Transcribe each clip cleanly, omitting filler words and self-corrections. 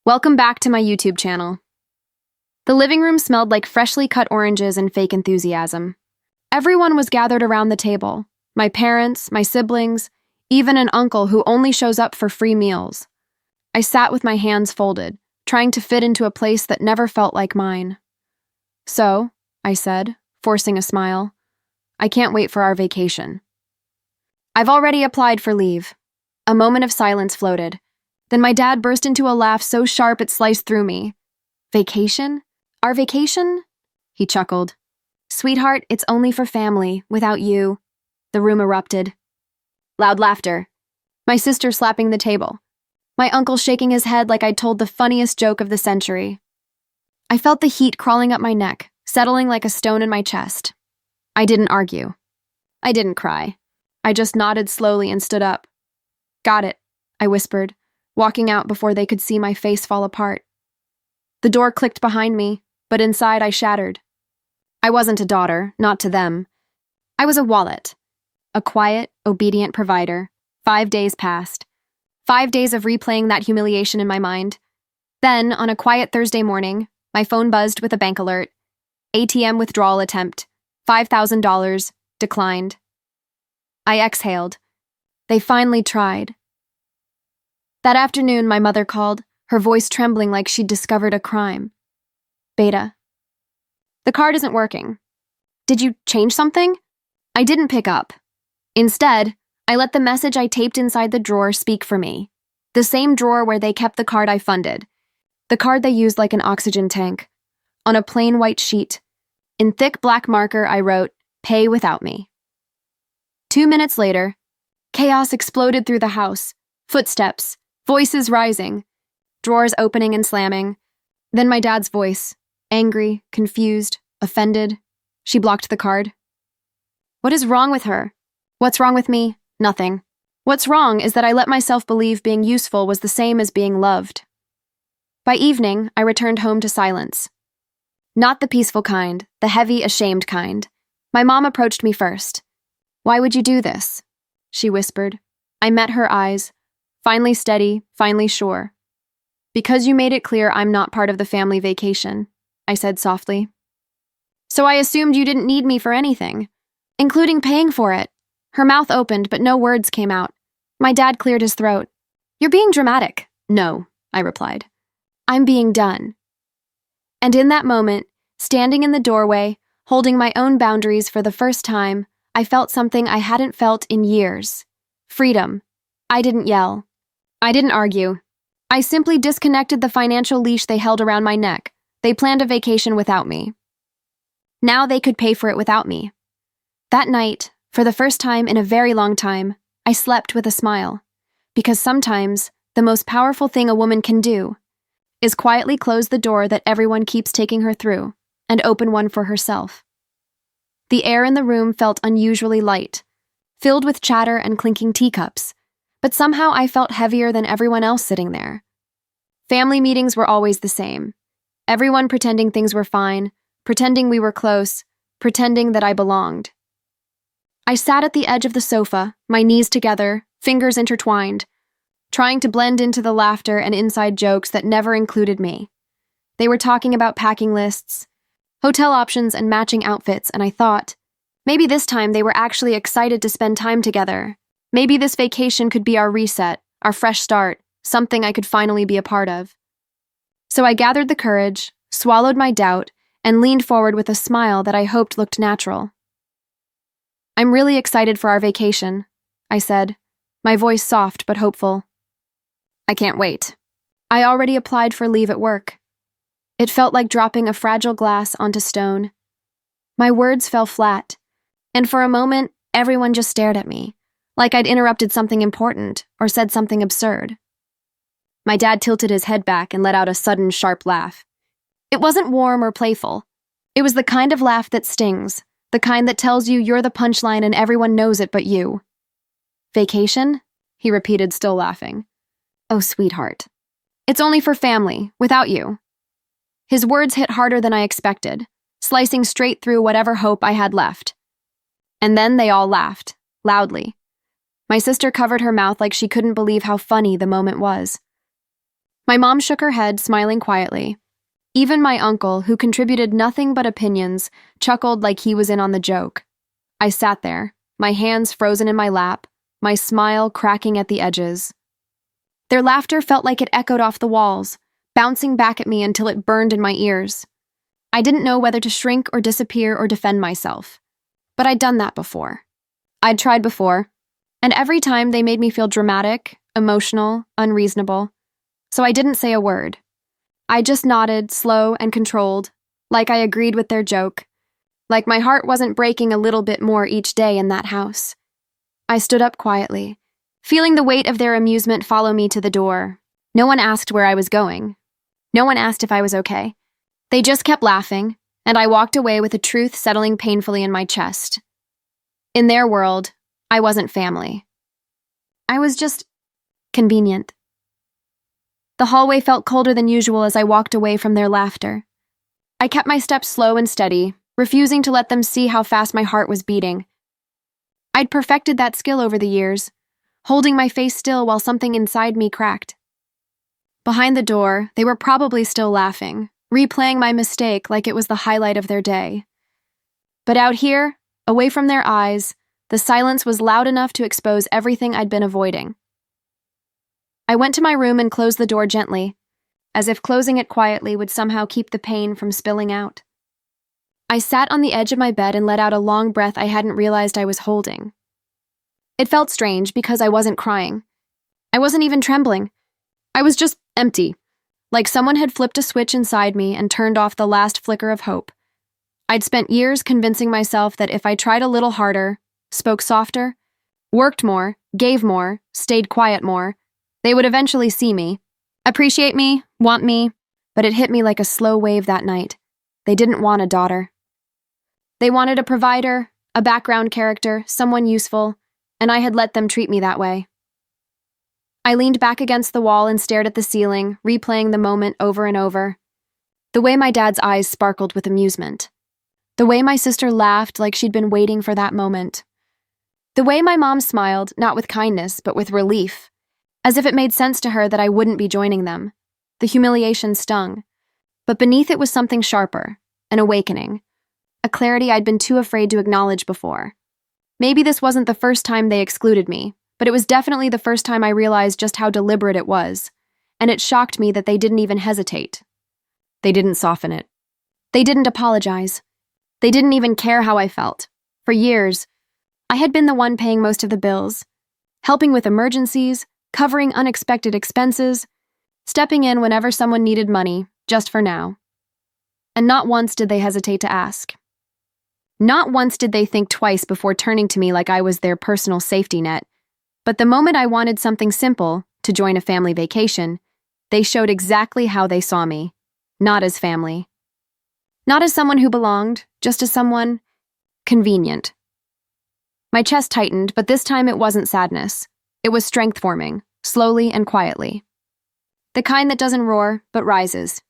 Welcome back to my YouTube channel. The living room smelled like freshly cut oranges and fake enthusiasm. Everyone was gathered around the table. My parents, my siblings, even an uncle who only shows up for free meals. I sat with my hands folded, trying to fit into a place that never felt like mine. So, I said, forcing a smile, I can't wait for our vacation. I've already applied for leave. A moment of silence floated. Then my dad burst into a laugh so sharp it sliced through me. Vacation? Our vacation? He chuckled. Sweetheart, it's only for family, without you. The room erupted. Loud laughter. My sister slapping the table. My uncle shaking his head like I'd told the funniest joke of the century. I felt the heat crawling up my neck, settling like a stone in my chest. I didn't argue. I didn't cry. I just nodded slowly and stood up. Got it, I whispered, walking out before they could see my face fall apart. The door clicked behind me, but inside I shattered. I wasn't a daughter, not to them. I was a wallet. A quiet, obedient provider. 5 days passed. 5 days of replaying that humiliation in my mind. Then, on a quiet Thursday morning, my phone buzzed with a bank alert. ATM withdrawal attempt. $5,000. Declined. I exhaled. They finally tried. That afternoon, my mother called, her voice trembling like she'd discovered a crime. Beta. The card isn't working. Did you change something? I didn't pick up. Instead, I let the message I taped inside the drawer speak for me. The same drawer where they kept the card I funded. The card they used like an oxygen tank. On a plain white sheet. In thick black marker, I wrote, "Pay without me." 2 minutes later, chaos exploded through the house. Footsteps. Voices rising, drawers opening and slamming. Then my dad's voice, angry, confused, offended. She blocked the card. What is wrong with her? What's wrong with me? Nothing. What's wrong is that I let myself believe being useful was the same as being loved. By evening, I returned home to silence. Not the peaceful kind, the heavy, ashamed kind. My mom approached me first. Why would you do this? She whispered. I met her eyes. Finally steady, finally sure. Because you made it clear I'm not part of the family vacation, I said softly. So I assumed you didn't need me for anything, including paying for it. Her mouth opened, but no words came out. My dad cleared his throat. You're being dramatic. No, I replied. I'm being done. And in that moment, standing in the doorway, holding my own boundaries for the first time, I felt something I hadn't felt in years. Freedom. I didn't yell. I didn't argue. I simply disconnected the financial leash they held around my neck. They planned a vacation without me. Now they could pay for it without me. That night, for the first time in a very long time, I slept with a smile. Because sometimes, the most powerful thing a woman can do is quietly close the door that everyone keeps taking her through and open one for herself. The air in the room felt unusually light, filled with chatter and clinking teacups. But somehow I felt heavier than everyone else sitting there. Family meetings were always the same. Everyone pretending things were fine, pretending we were close, pretending that I belonged. I sat at the edge of the sofa, my knees together, fingers intertwined, trying to blend into the laughter and inside jokes that never included me. They were talking about packing lists, hotel options, and matching outfits, and I thought, maybe this time they were actually excited to spend time together. Maybe this vacation could be our reset, our fresh start, something I could finally be a part of. So I gathered the courage, swallowed my doubt, and leaned forward with a smile that I hoped looked natural. I'm really excited for our vacation, I said, my voice soft but hopeful. I can't wait. I already applied for leave at work. It felt like dropping a fragile glass onto stone. My words fell flat, and for a moment, everyone just stared at me. Like I'd interrupted something important or said something absurd. My dad tilted his head back and let out a sudden, sharp laugh. It wasn't warm or playful. It was the kind of laugh that stings, the kind that tells you you're the punchline and everyone knows it but you. Vacation? He repeated, still laughing. Oh, sweetheart. It's only for family, without you. His words hit harder than I expected, slicing straight through whatever hope I had left. And then they all laughed, loudly. My sister covered her mouth like she couldn't believe how funny the moment was. My mom shook her head, smiling quietly. Even my uncle, who contributed nothing but opinions, chuckled like he was in on the joke. I sat there, my hands frozen in my lap, my smile cracking at the edges. Their laughter felt like it echoed off the walls, bouncing back at me until it burned in my ears. I didn't know whether to shrink or disappear or defend myself. But I'd done that before. I'd tried before, and every time they made me feel dramatic, emotional, unreasonable. So I didn't say a word. I just nodded, slow and controlled, like I agreed with their joke, like my heart wasn't breaking a little bit more each day in that house. I stood up quietly, feeling the weight of their amusement follow me to the door. No one asked where I was going. No one asked if I was okay. They just kept laughing, and I walked away with the truth settling painfully in my chest. In their world, I wasn't family. I was just convenient. The hallway felt colder than usual as I walked away from their laughter. I kept my steps slow and steady, refusing to let them see how fast my heart was beating. I'd perfected that skill over the years, holding my face still while something inside me cracked. Behind the door, they were probably still laughing, replaying my mistake like it was the highlight of their day. But out here, away from their eyes, the silence was loud enough to expose everything I'd been avoiding. I went to my room and closed the door gently, as if closing it quietly would somehow keep the pain from spilling out. I sat on the edge of my bed and let out a long breath I hadn't realized I was holding. It felt strange because I wasn't crying. I wasn't even trembling. I was just empty, like someone had flipped a switch inside me and turned off the last flicker of hope. I'd spent years convincing myself that if I tried a little harder, spoke softer, worked more, gave more, stayed quiet more, they would eventually see me, appreciate me, want me, but it hit me like a slow wave that night. They didn't want a daughter. They wanted a provider, a background character, someone useful, and I had let them treat me that way. I leaned back against the wall and stared at the ceiling, replaying the moment over and over. The way my dad's eyes sparkled with amusement. The way my sister laughed like she'd been waiting for that moment. The way my mom smiled, not with kindness, but with relief, as if it made sense to her that I wouldn't be joining them. The humiliation stung, but beneath it was something sharper, an awakening, a clarity I'd been too afraid to acknowledge before. Maybe this wasn't the first time they excluded me, but it was definitely the first time I realized just how deliberate it was, and it shocked me that they didn't even hesitate. They didn't soften it. They didn't apologize. They didn't even care how I felt. For years, I had been the one paying most of the bills, helping with emergencies, covering unexpected expenses, stepping in whenever someone needed money, just for now. And not once did they hesitate to ask. Not once did they think twice before turning to me like I was their personal safety net. But the moment I wanted something simple, to join a family vacation, they showed exactly how they saw me. Not as family. Not as someone who belonged, just as someone convenient. My chest tightened, but this time it wasn't sadness. It was strength forming, slowly and quietly. The kind that doesn't roar, but rises.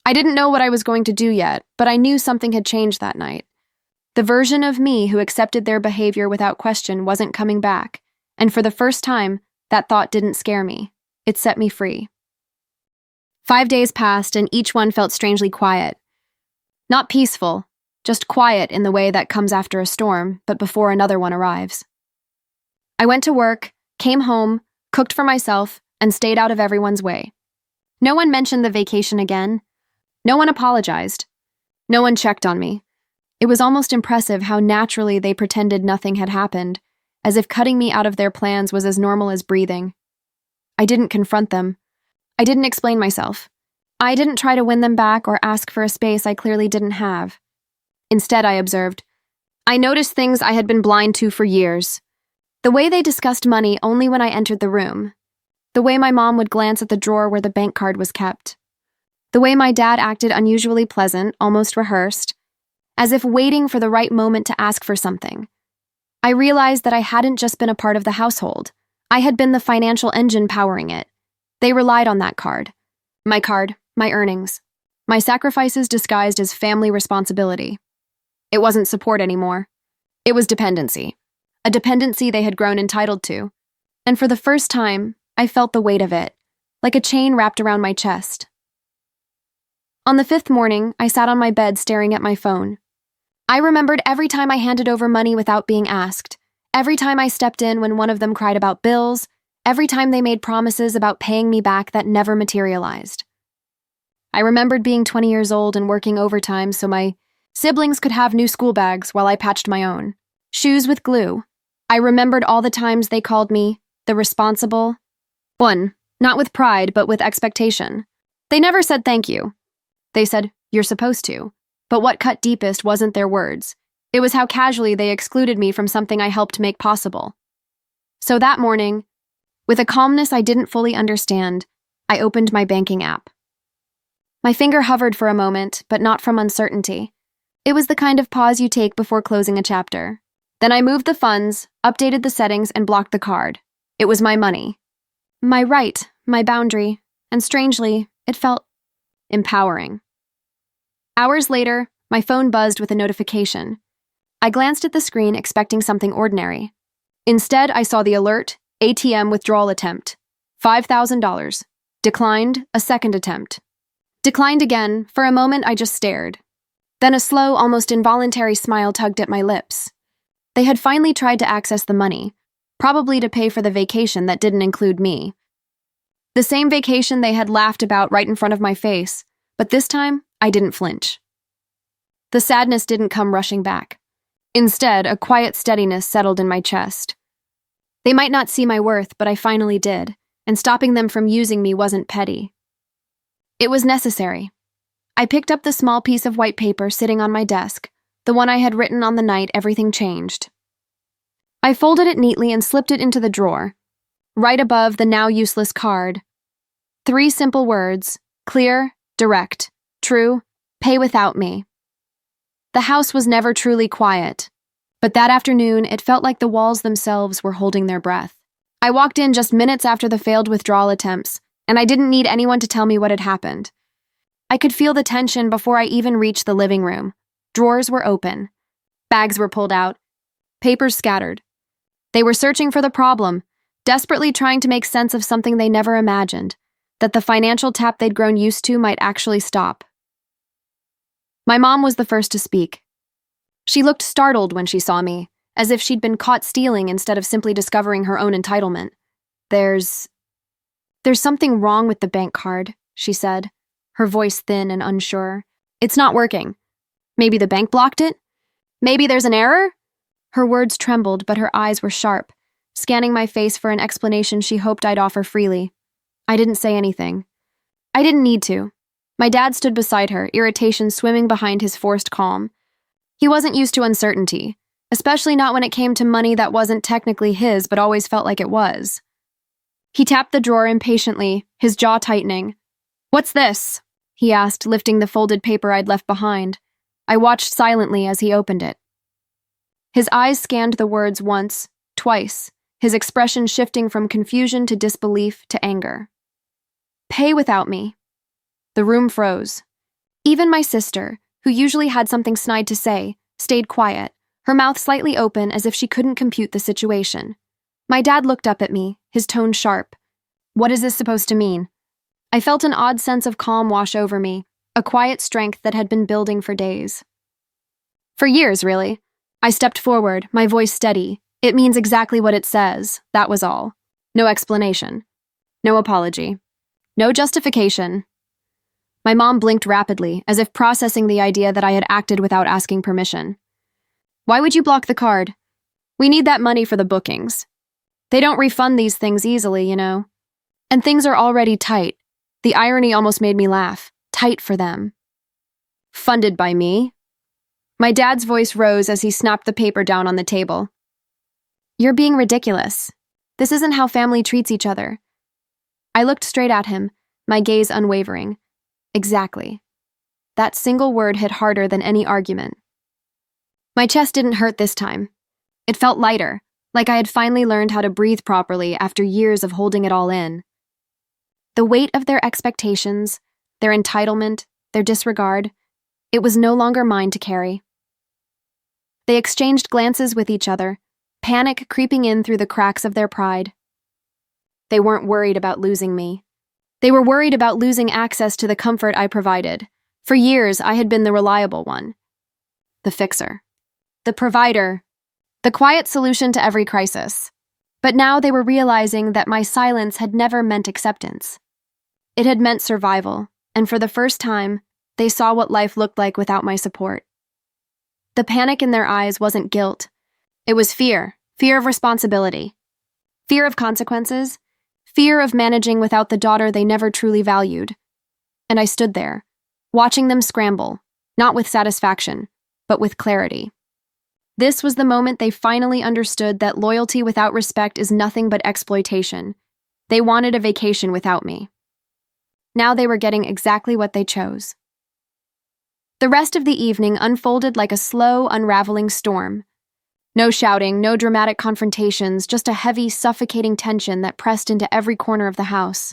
I didn't know what I was going to do yet, but I knew something had changed that night. The version of me who accepted their behavior without question wasn't coming back, and for the first time, that thought didn't scare me. It set me free. 5 days passed, and each one felt strangely quiet. Not peaceful, just quiet in the way that comes after a storm, but before another one arrives. I went to work, came home, cooked for myself, and stayed out of everyone's way. No one mentioned the vacation again. No one apologized. No one checked on me. It was almost impressive how naturally they pretended nothing had happened, as if cutting me out of their plans was as normal as breathing. I didn't confront them. I didn't explain myself. I didn't try to win them back or ask for a space I clearly didn't have. Instead, I observed. I noticed things I had been blind to for years. The way they discussed money only when I entered the room. The way my mom would glance at the drawer where the bank card was kept. The way my dad acted unusually pleasant, almost rehearsed, as if waiting for the right moment to ask for something. I realized that I hadn't just been a part of the household. I had been the financial engine powering it. They relied on that card, my earnings, my sacrifices disguised as family responsibility. It wasn't support anymore. It was dependency. A dependency they had grown entitled to. And for the first time, I felt the weight of it, like a chain wrapped around my chest. On the fifth morning, I sat on my bed staring at my phone. I remembered every time I handed over money without being asked, every time I stepped in when one of them cried about bills, every time they made promises about paying me back that never materialized. I remembered being 20 years old and working overtime so my siblings could have new school bags while I patched my own. Shoes with glue. I remembered all the times they called me the responsible one, not with pride, but with expectation. They never said thank you. They said, "You're supposed to." But what cut deepest wasn't their words. It was how casually they excluded me from something I helped make possible. So that morning, with a calmness I didn't fully understand, I opened my banking app. My finger hovered for a moment, but not from uncertainty. It was the kind of pause you take before closing a chapter. Then I moved the funds, updated the settings, and blocked the card. It was my money. My right, my boundary, and strangely, it felt empowering. Hours later, my phone buzzed with a notification. I glanced at the screen expecting something ordinary. Instead, I saw the alert, ATM withdrawal attempt. $5,000. Declined, a second attempt. Declined again. For a moment, I just stared. Then a slow, almost involuntary smile tugged at my lips. They had finally tried to access the money, probably to pay for the vacation that didn't include me. The same vacation they had laughed about right in front of my face, but this time, I didn't flinch. The sadness didn't come rushing back. Instead, a quiet steadiness settled in my chest. They might not see my worth, but I finally did, and stopping them from using me wasn't petty. It was necessary. I picked up the small piece of white paper sitting on my desk, the one I had written on the night everything changed. I folded it neatly and slipped it into the drawer. Right above the now useless card, 3 simple words: clear, direct, true, pay without me. The house was never truly quiet, but that afternoon it felt like the walls themselves were holding their breath. I walked in just minutes after the failed withdrawal attempts, and I didn't need anyone to tell me what had happened. I could feel the tension before I even reached the living room. Drawers were open. Bags were pulled out. Papers scattered. They were searching for the problem, desperately trying to make sense of something they never imagined, that the financial tap they'd grown used to might actually stop. My mom was the first to speak. She looked startled when she saw me, as if she'd been caught stealing instead of simply discovering her own entitlement. There's something wrong with the bank card, she said, her voice thin and unsure. It's not working. Maybe the bank blocked it? Maybe there's an error? Her words trembled, but her eyes were sharp, scanning my face for an explanation she hoped I'd offer freely. I didn't say anything. I didn't need to. My dad stood beside her, irritation swimming behind his forced calm. He wasn't used to uncertainty, especially not when it came to money that wasn't technically his but always felt like it was. He tapped the drawer impatiently, his jaw tightening. "What's this?" he asked, lifting the folded paper I'd left behind. I watched silently as he opened it. His eyes scanned the words once, twice, his expression shifting from confusion to disbelief to anger. "Pay without me." The room froze. Even my sister, who usually had something snide to say, stayed quiet, her mouth slightly open as if she couldn't compute the situation. My dad looked up at me, his tone sharp. "What is this supposed to mean?" I felt an odd sense of calm wash over me, a quiet strength that had been building for days. For years, really. I stepped forward, my voice steady. "It means exactly what it says, that was all. No explanation. No apology. No justification." My mom blinked rapidly, as if processing the idea that I had acted without asking permission. "Why would you block the card? We need that money for the bookings. They don't refund these things easily, you know. And things are already tight." The irony almost made me laugh. Tight for them. "Funded by me?" My dad's voice rose as he snapped the paper down on the table. "You're being ridiculous. This isn't how family treats each other." I looked straight at him, my gaze unwavering. Exactly. That single word hit harder than any argument. My chest didn't hurt this time. It felt lighter, like I had finally learned how to breathe properly after years of holding it all in. The weight of their expectations, their entitlement, their disregard, it was no longer mine to carry. They exchanged glances with each other, panic creeping in through the cracks of their pride. They weren't worried about losing me. They were worried about losing access to the comfort I provided. For years, I had been the reliable one, the fixer, the provider, the quiet solution to every crisis. But now they were realizing that my silence had never meant acceptance. It had meant survival, and for the first time, they saw what life looked like without my support. The panic in their eyes wasn't guilt. It was fear of responsibility, fear of consequences, fear of managing without the daughter they never truly valued. And I stood there, watching them scramble, not with satisfaction, but with clarity. This was the moment they finally understood that loyalty without respect is nothing but exploitation. They wanted a vacation without me. Now they were getting exactly what they chose. The rest of the evening unfolded like a slow, unraveling storm. No shouting, no dramatic confrontations, just a heavy, suffocating tension that pressed into every corner of the house.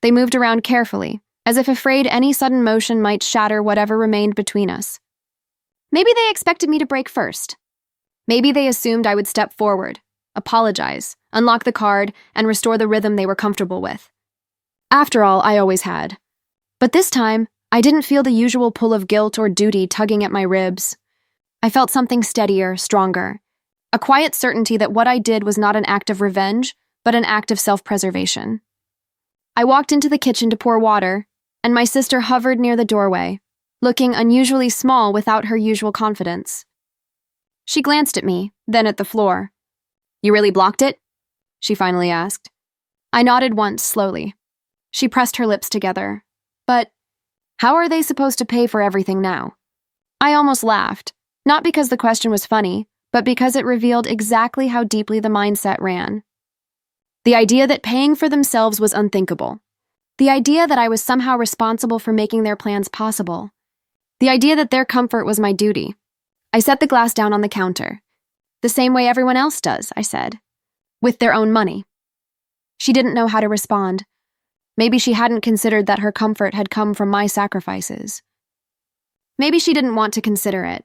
They moved around carefully, as if afraid any sudden motion might shatter whatever remained between us. Maybe they expected me to break first. Maybe they assumed I would step forward, apologize, unlock the card, and restore the rhythm they were comfortable with. After all, I always had. But this time, I didn't feel the usual pull of guilt or duty tugging at my ribs. I felt something steadier, stronger. A quiet certainty that what I did was not an act of revenge, but an act of self-preservation. I walked into the kitchen to pour water, and my sister hovered near the doorway, looking unusually small without her usual confidence. She glanced at me, then at the floor. "You really blocked it?" she finally asked. I nodded once, slowly. She pressed her lips together. But how are they supposed to pay for everything now? I almost laughed, not because the question was funny, but because it revealed exactly how deeply the mindset ran. The idea that paying for themselves was unthinkable. The idea that I was somehow responsible for making their plans possible. The idea that their comfort was my duty. I set the glass down on the counter. "The same way everyone else does," I said. "With their own money." She didn't know how to respond. Maybe she hadn't considered that her comfort had come from my sacrifices. Maybe she didn't want to consider it.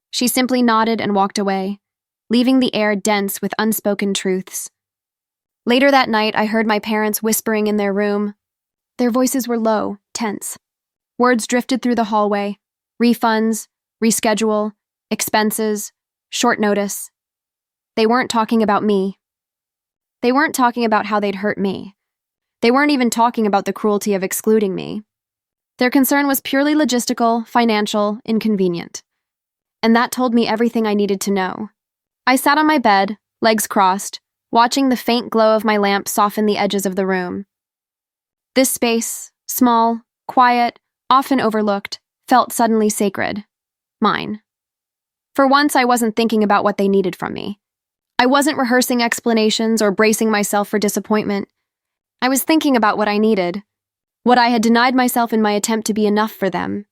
She simply nodded and walked away, leaving the air dense with unspoken truths. Later that night, I heard my parents whispering in their room. Their voices were low, tense. Words drifted through the hallway. Refunds, reschedule, expenses, short notice. They weren't talking about me. They weren't talking about how they'd hurt me. They weren't even talking about the cruelty of excluding me. Their concern was purely logistical, financial, inconvenient. And that told me everything I needed to know. I sat on my bed, legs crossed, watching the faint glow of my lamp soften the edges of the room. This space, small, quiet, often overlooked, felt suddenly sacred. Mine. For once, I wasn't thinking about what they needed from me. I wasn't rehearsing explanations or bracing myself for disappointment. I was thinking about what I needed, what I had denied myself in my attempt to be enough for them.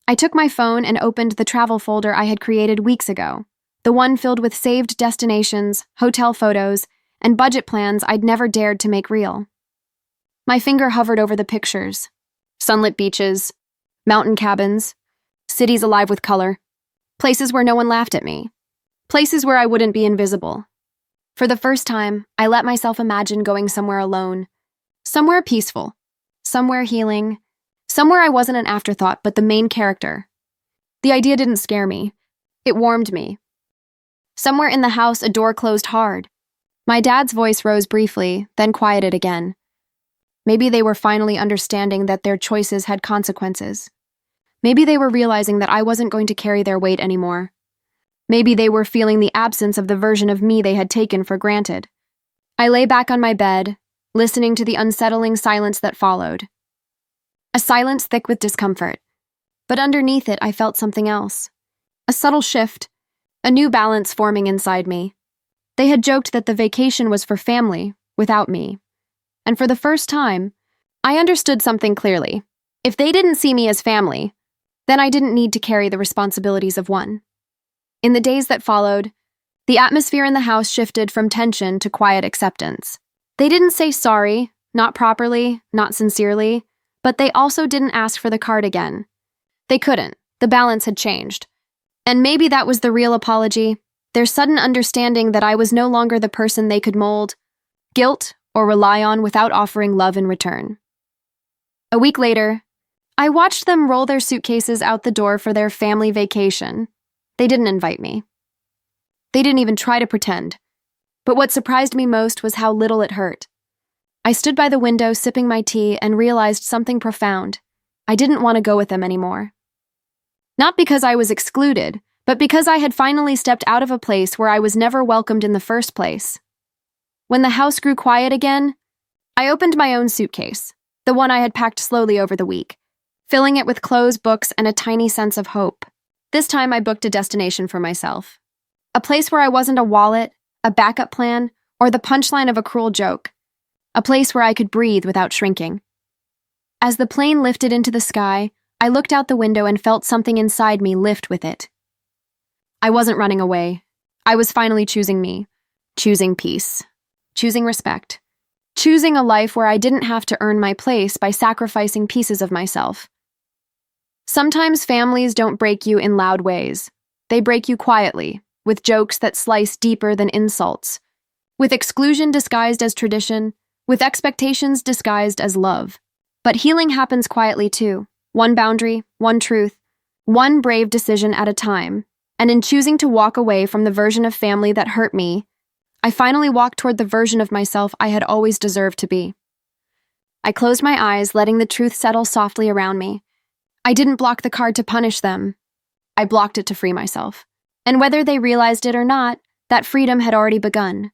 I took my phone and opened the travel folder I had created weeks ago, the one filled with saved destinations, hotel photos, and budget plans I'd never dared to make real. My finger hovered over the pictures. Sunlit beaches, mountain cabins, cities alive with color, places where no one laughed at me, places where I wouldn't be invisible. For the first time, I let myself imagine going somewhere alone, somewhere peaceful, somewhere healing, somewhere I wasn't an afterthought but the main character. The idea didn't scare me. It warmed me. Somewhere in the house, a door closed hard. My dad's voice rose briefly, then quieted again. Maybe they were finally understanding that their choices had consequences. Maybe they were realizing that I wasn't going to carry their weight anymore. Maybe they were feeling the absence of the version of me they had taken for granted. I lay back on my bed, listening to the unsettling silence that followed. A silence thick with discomfort. But underneath it, I felt something else. A subtle shift, a new balance forming inside me. They had joked that the vacation was for family, without me. And for the first time, I understood something clearly. If they didn't see me as family, then I didn't need to carry the responsibilities of one. In the days that followed, the atmosphere in the house shifted from tension to quiet acceptance. They didn't say sorry, not properly, not sincerely, but they also didn't ask for the card again. They couldn't. The balance had changed. And maybe that was the real apology, their sudden understanding that I was no longer the person they could mold. Guilt, or rely on without offering love in return. A week later, I watched them roll their suitcases out the door for their family vacation. They didn't invite me. They didn't even try to pretend. But what surprised me most was how little it hurt. I stood by the window sipping my tea and realized something profound. I didn't want to go with them anymore. Not because I was excluded, but because I had finally stepped out of a place where I was never welcomed in the first place. When the house grew quiet again, I opened my own suitcase, the one I had packed slowly over the week, filling it with clothes, books, and a tiny sense of hope. This time I booked a destination for myself. A place where I wasn't a wallet, a backup plan, or the punchline of a cruel joke. A place where I could breathe without shrinking. As the plane lifted into the sky, I looked out the window and felt something inside me lift with it. I wasn't running away. I was finally choosing me. Choosing peace. Choosing respect. Choosing a life where I didn't have to earn my place by sacrificing pieces of myself. Sometimes families don't break you in loud ways. They break you quietly, with jokes that slice deeper than insults, with exclusion disguised as tradition, with expectations disguised as love. But healing happens quietly too. One boundary, one truth, one brave decision at a time. And in choosing to walk away from the version of family that hurt me, I finally walked toward the version of myself I had always deserved to be. I closed my eyes, letting the truth settle softly around me. I didn't block the card to punish them. I blocked it to free myself. And whether they realized it or not, that freedom had already begun.